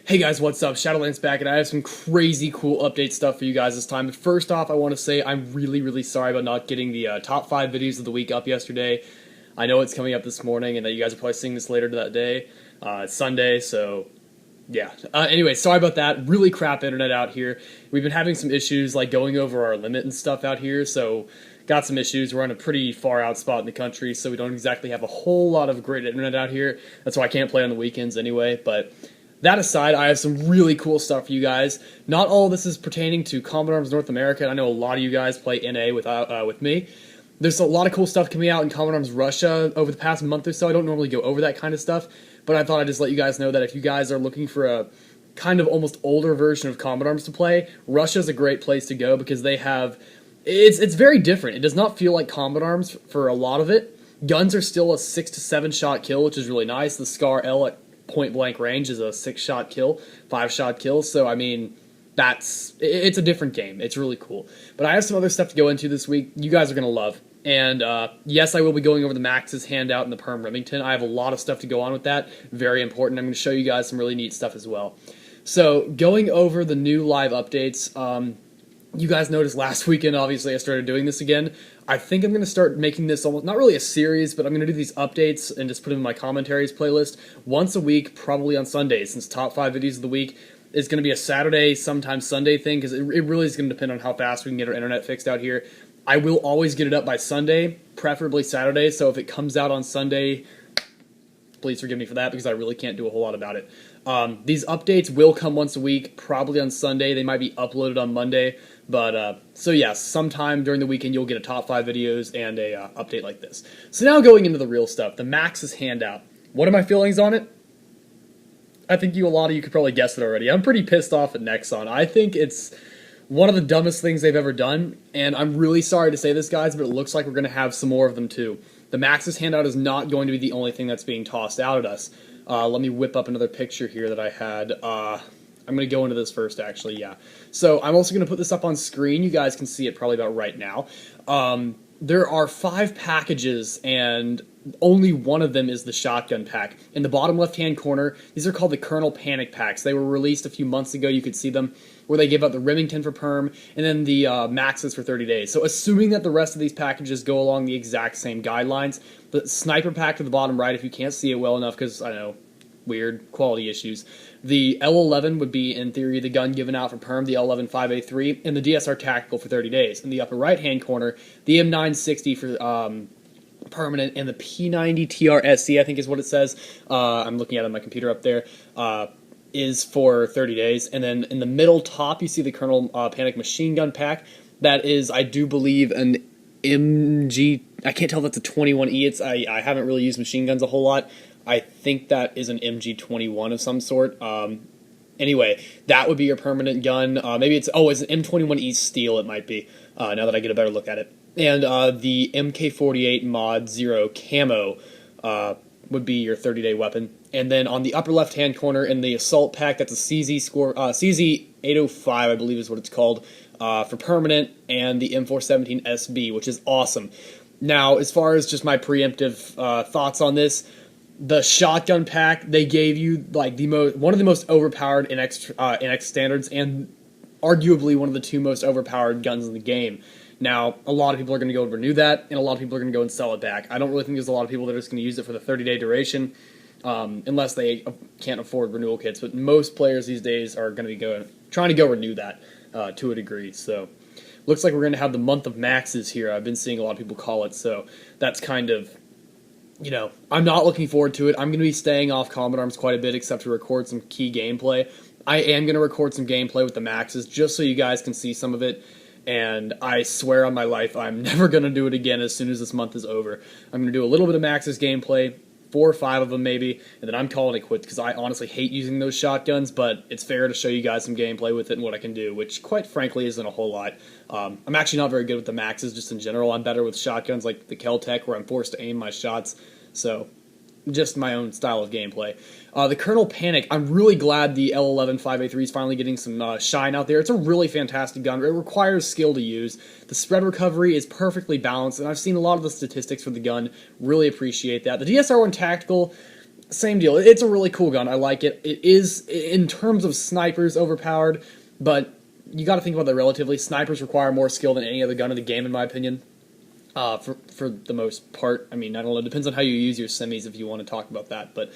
Hey guys, what's up? Shadowlands back, and I have some crazy cool update stuff for you guys this time. But first off, I want to say I'm really sorry about not getting the top 5 videos of the week up yesterday. I know it's coming up this morning, and that you guys are probably seeing this later that day. It's Sunday, so yeah. Anyway, sorry about that. Really crap internet out here. We've been having some issues, like going over our limit and stuff out here, so got some issues. We're on a pretty far out spot in the country, so we don't exactly have a whole lot of great internet out here. That's why I can't play on the weekends anyway, but that aside, I have some really cool stuff for you guys. Not all of this is pertaining to Combat Arms North America. I know a lot of you guys play NA with me. There's a lot of cool stuff coming out in Combat Arms Russia over the past month or so. I don't normally go over that kind of stuff, but I thought I'd just let you guys know that if you guys are looking for a kind of almost older version of Combat Arms to play, Russia's a great place to go because they have... It's very different. It does not feel like Combat Arms for a lot of it. Guns are still a 6 to 7 shot kill, which is really nice. The Scar L at point blank range is a 6-shot kill, 5-shot kill, so I mean, it's a different game. It's really cool. But I have some other stuff to go into this week you guys are going to love. And yes, I will be going over the Max's handout and the Perm Remington. I have a lot of stuff to go on with that. Very important. I'm going to show you guys some really neat stuff as well. So, going over the new live updates, you guys noticed last weekend, obviously, I started doing this again. I think I'm going to start making this almost, not really a series, but I'm going to do these updates and just put them in my commentaries playlist once a week, probably on Sundays, since top 5 videos of the week is going to be a Saturday, sometimes Sunday thing, because it really is going to depend on how fast we can get our internet fixed out here. I will always get it up by Sunday, preferably Saturday, so if it comes out on Sunday, please forgive me for that, because I really can't do a whole lot about it. These updates will come once a week, probably on Sunday. They might be uploaded on Monday. But, so yes, sometime during the weekend you'll get a top 5 videos and a update like this. So now going into the real stuff, the Max's handout. What are my feelings on it? I think a lot of you could probably guess it already. I'm pretty pissed off at Nexon. I think it's one of the dumbest things they've ever done, and I'm really sorry to say this, guys, but it looks like we're going to have some more of them too. The Max's handout is not going to be the only thing that's being tossed out at us. Let me whip up another picture here that I had. I'm going to go into this first, actually, yeah. So I'm also going to put this up on screen. You guys can see it probably about right now. There are 5 packages, and only one of them is the shotgun pack. In the bottom left-hand corner, these are called the Colonel Panic Packs. They were released a few months ago. You could see them, where they give out the Remington for Perm, and then the Maxes for 30 days. So assuming that the rest of these packages go along the exact same guidelines, the Sniper Pack to the bottom right, if you can't see it well enough, because, I know, weird quality issues. The L11 would be, in theory, the gun given out for Perm, the L11 5A3, and the DSR Tactical for 30 days. In the upper right-hand corner, the M960 for permanent, and the P90 TRSC, I think is what it says. I'm looking at it on my computer up there. Is for 30 days. And then in the middle top, you see the Colonel Panic Machine Gun Pack. That is, I do believe, an MG... I can't tell if that's a 21E. I haven't really used machine guns a whole lot. I think that is an MG21 of some sort. Anyway, that would be your permanent gun. Maybe it's an M21E Steel, it might be, now that I get a better look at it. And the MK48 Mod 0 Camo would be your 30-day weapon. And then on the upper left-hand corner in the Assault Pack, that's a CZ805, I believe is what it's called, for permanent, and the M417 SB, which is awesome. Now, as far as just my preemptive thoughts on this, the shotgun pack, they gave you like one of the most overpowered NX standards, and arguably one of the 2 most overpowered guns in the game. Now, a lot of people are going to go and renew that, and a lot of people are going to go and sell it back. I don't really think there's a lot of people that are just going to use it for the 30-day duration, unless they can't afford renewal kits. But most players these days are going to be trying to go renew that to a degree. So, looks like we're going to have the month of Maxes here. I've been seeing a lot of people call it, so that's kind of... You know, I'm not looking forward to it. I'm going to be staying off Combat Arms quite a bit, except to record some key gameplay. I am going to record some gameplay with the Maxes, just so you guys can see some of it. And I swear on my life, I'm never going to do it again as soon as this month is over. I'm going to do a little bit of Maxes gameplay, 4 or 5 of them maybe, and then I'm calling it quits, because I honestly hate using those shotguns, but it's fair to show you guys some gameplay with it and what I can do, which quite frankly isn't a whole lot. I'm actually not very good with the Maxes just in general. I'm better with shotguns like the Kel-Tec, where I'm forced to aim my shots, so just my own style of gameplay. The Colonel Panic, I'm really glad the L11 5A3 is finally getting some shine out there. It's a really fantastic gun. It requires skill to use. The spread recovery is perfectly balanced, and I've seen a lot of the statistics for the gun. Really appreciate that. The DSR-1 Tactical, Same deal. It's a really cool gun. I like it. It is, in terms of snipers, overpowered, but you got to think about that relatively. Snipers require more skill than any other gun in the game, in my opinion. For the most part. I mean, I don't know. It depends on how you use your semis if you want to talk about that. But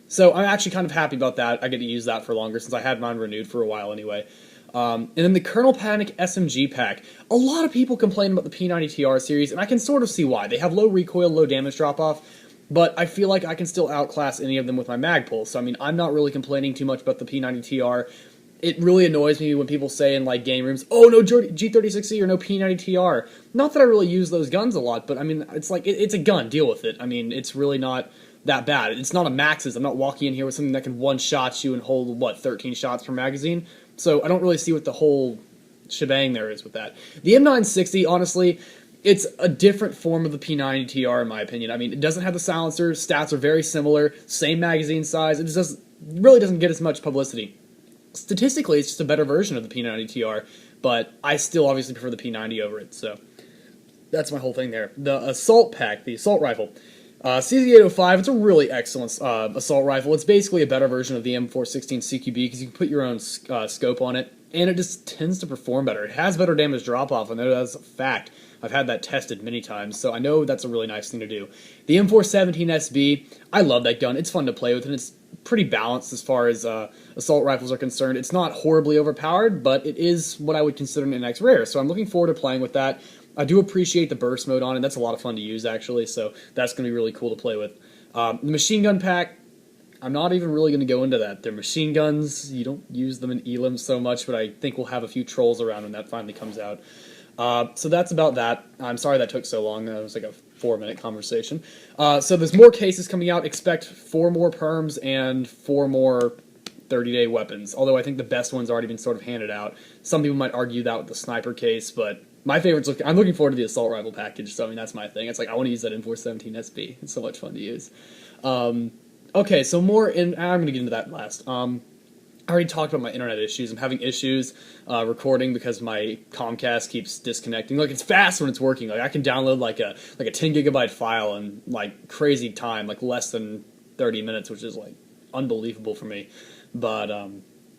so I'm actually kind of happy about that. I get to use that for longer since I had mine renewed for a while anyway. And then the Colonel Panic SMG pack. A lot of people complain about the P90TR series, and I can sort of see why. They have low recoil, low damage drop-off, but I feel like I can still outclass any of them with my mag pull. So, I mean, I'm not really complaining too much about the P90TR. It really annoys me when people say in, like, game rooms, oh, no G36C or no P90TR. Not that I really use those guns a lot, but, I mean, it's like, it's a gun. Deal with it. I mean, it's really not that bad. It's not a Max's. I'm not walking in here with something that can one-shot you and hold, what, 13 shots per magazine? So I don't really see what the whole shebang there is with that. The M960, honestly, it's a different form of the P90TR, in my opinion. I mean, it doesn't have the silencer. Stats are very similar. Same magazine size. It just really doesn't get as much publicity. Statistically, it's just a better version of the P90TR, but I still obviously prefer the P90 over it, so that's my whole thing there. The assault pack, the assault rifle. CZ805, it's a really excellent assault rifle. It's basically a better version of the M416 CQB because you can put your own scope on it, and it just tends to perform better. It has better damage drop-off, I know that's a fact. I've had that tested many times, so I know that's a really nice thing to do. The M417 SB, I love that gun. It's fun to play with, and it's pretty balanced as far as assault rifles are concerned. It's not horribly overpowered, but it is what I would consider an NX rare, so I'm looking forward to playing with that. I do appreciate the burst mode on it. That's a lot of fun to use, actually, so that's going to be really cool to play with. The machine gun pack, I'm not even really going to go into that. They're machine guns. You don't use them in elims so much, but I think we'll have a few trolls around when that finally comes out. So that's about that. I'm sorry that took so long. That was like a 4-minute conversation. So there's more cases coming out. Expect 4 more perms and 4 more 30-day weapons, although I think the best one's already been sort of handed out. Some people might argue that with the sniper case, but my favorite's I'm looking forward to the assault rifle package, so I mean that's my thing. It's like I want to use that M417 SB. It's so much fun to use. Okay, so more in I'm going to get into that last. I already talked about my internet issues. I'm having issues recording because my Comcast keeps disconnecting. Like, it's fast when it's working. Like, I can download like a 10 gigabyte file in like crazy time, like less than 30 minutes, which is like unbelievable for me. But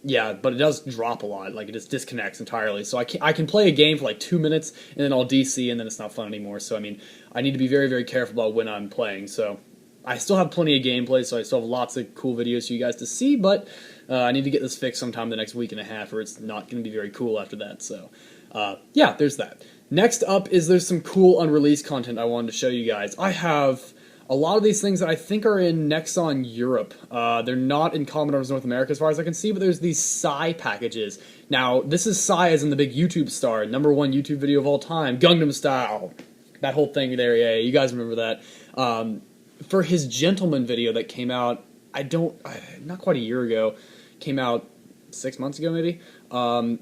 yeah, but it does drop a lot. Like, it just disconnects entirely. So I can play a game for like 2 minutes, and then I'll DC, and then it's not fun anymore. So, I mean, I need to be very, very careful about when I'm playing. So I still have plenty of gameplay, so I still have lots of cool videos for you guys to see, but I need to get this fixed sometime the next week and a half, or it's not going to be very cool after that. So, yeah, there's that. Next up is there's some cool unreleased content I wanted to show you guys. I have a lot of these things that I think are in Nexon Europe. They're not in Commodore's North America as far as I can see, but there's these Psy packages. Now, this is Psy as in the big YouTube star, #1 YouTube video of all time, Gangnam Style. That whole thing there, yeah, you guys remember that. For his Gentleman video that came out, not quite a year ago, came out 6 months ago maybe,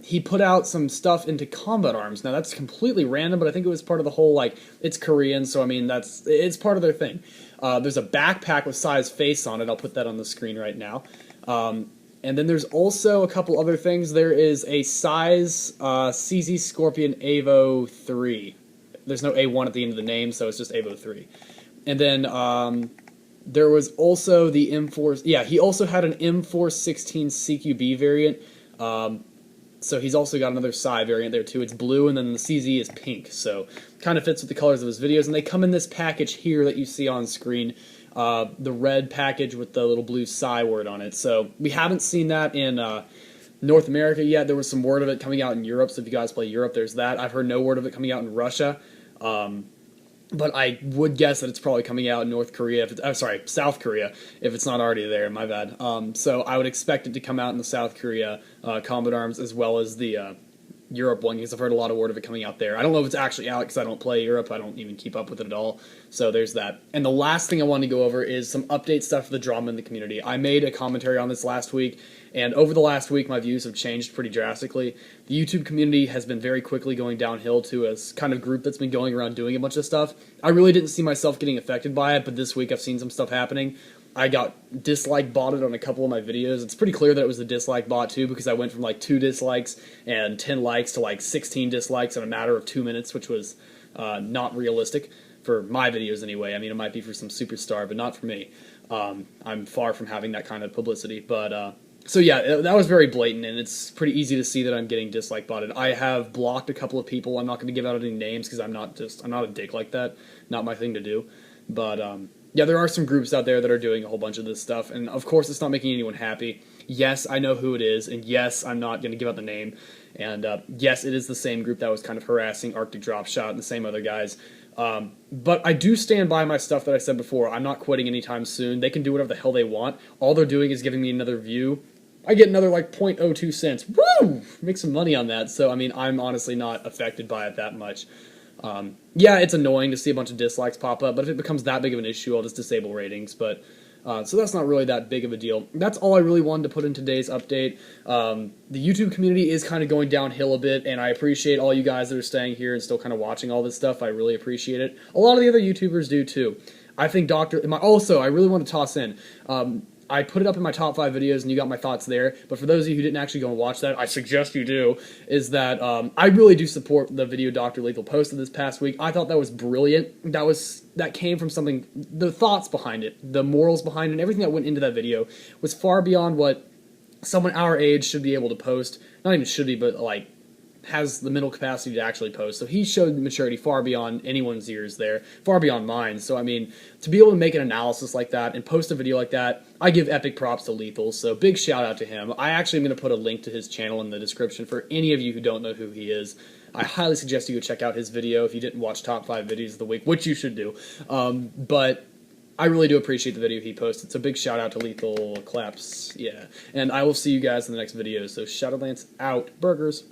he put out some stuff into combat arms. Now that's completely random, but I think it was part of the whole, like, it's Korean, so I mean, it's part of their thing. There's a backpack with Psy's face on it. I'll put that on the screen right now. And then there's also a couple other things. There is a Psy's CZ Scorpion Evo 3. There's no A1 at the end of the name, so it's just Evo 3. And then there was also the M4... Yeah, he also had an M416 CQB variant. So he's also got another Psy variant there too. It's blue, and then the CZ is pink. So kind of fits with the colors of his videos. And they come in this package here that you see on screen. The red package with the little blue Psy word on it. So we haven't seen that in North America yet. There was some word of it coming out in Europe. So if you guys play Europe, there's that. I've heard no word of it coming out in Russia. But I would guess that it's probably coming out in North Korea, South Korea, if it's not already there, my bad. So I would expect it to come out in the South Korea Combat Arms as well as the Europe one, because I've heard a lot of word of it coming out there. I don't know if it's actually out because I don't play Europe. I don't even keep up with it at all. So there's that. And the last thing I wanted to go over is some update stuff for the drama in the community. I made a commentary on this last week, and over the last week my views have changed pretty drastically. The YouTube community has been very quickly going downhill to a kind of group that's been going around doing a bunch of stuff. I really didn't see myself getting affected by it, but this week I've seen some stuff happening. I got dislike botted on a couple of my videos. It's pretty clear that it was a dislike bot too, because I went from like 2 dislikes and 10 likes to like 16 dislikes in a matter of 2 minutes, which was not realistic for my videos anyway. I mean, it might be for some superstar, but not for me. I'm far from having that kind of publicity, but so yeah, that was very blatant, and it's pretty easy to see that I'm getting dislike botted. I have blocked a couple of people. I'm not going to give out any names because I'm not a dick like that. Not my thing to do. But yeah, there are some groups out there that are doing a whole bunch of this stuff, and of course, it's not making anyone happy. Yes, I know who it is, and yes, I'm not going to give out the name. And yes, it is the same group that was kind of harassing Arctic Drop Shot and the same other guys. But I do stand by my stuff that I said before. I'm not quitting anytime soon. They can do whatever the hell they want. All they're doing is giving me another view. I get another like 0.02 cents. Woo! Make some money on that. So, I mean, I'm honestly not affected by it that much. Yeah, it's annoying to see a bunch of dislikes pop up, but if it becomes that big of an issue, I'll just disable ratings. But so that's not really that big of a deal. That's all I really wanted to put in today's update. The YouTube community is kind of going downhill a bit, and I appreciate all you guys that are staying here and still kind of watching all this stuff. I really appreciate it. A lot of the other YouTubers do too. I think also, I really want to toss in, I put it up in my top 5 videos, and you got my thoughts there. But for those of you who didn't actually go and watch that, I suggest you do, is that I really do support the video Dr. Lethal posted this past week. I thought that was brilliant. That came from something, the thoughts behind it, the morals behind it, and everything that went into that video was far beyond what someone our age should be able to post. Not even should be, but like has the mental capacity to actually post. So he showed maturity far beyond anyone's ears there, far beyond mine. So, I mean, to be able to make an analysis like that and post a video like that, I give epic props to Lethal, so big shout out to him. I actually am going to put a link to his channel in the description for any of you who don't know who he is. I highly suggest you go check out his video if you didn't watch top 5 videos of the week, which you should do. But I really do appreciate the video he posted, so big shout out to Lethal. Claps, yeah. And I will see you guys in the next video, so Shadowlance out. Burgers.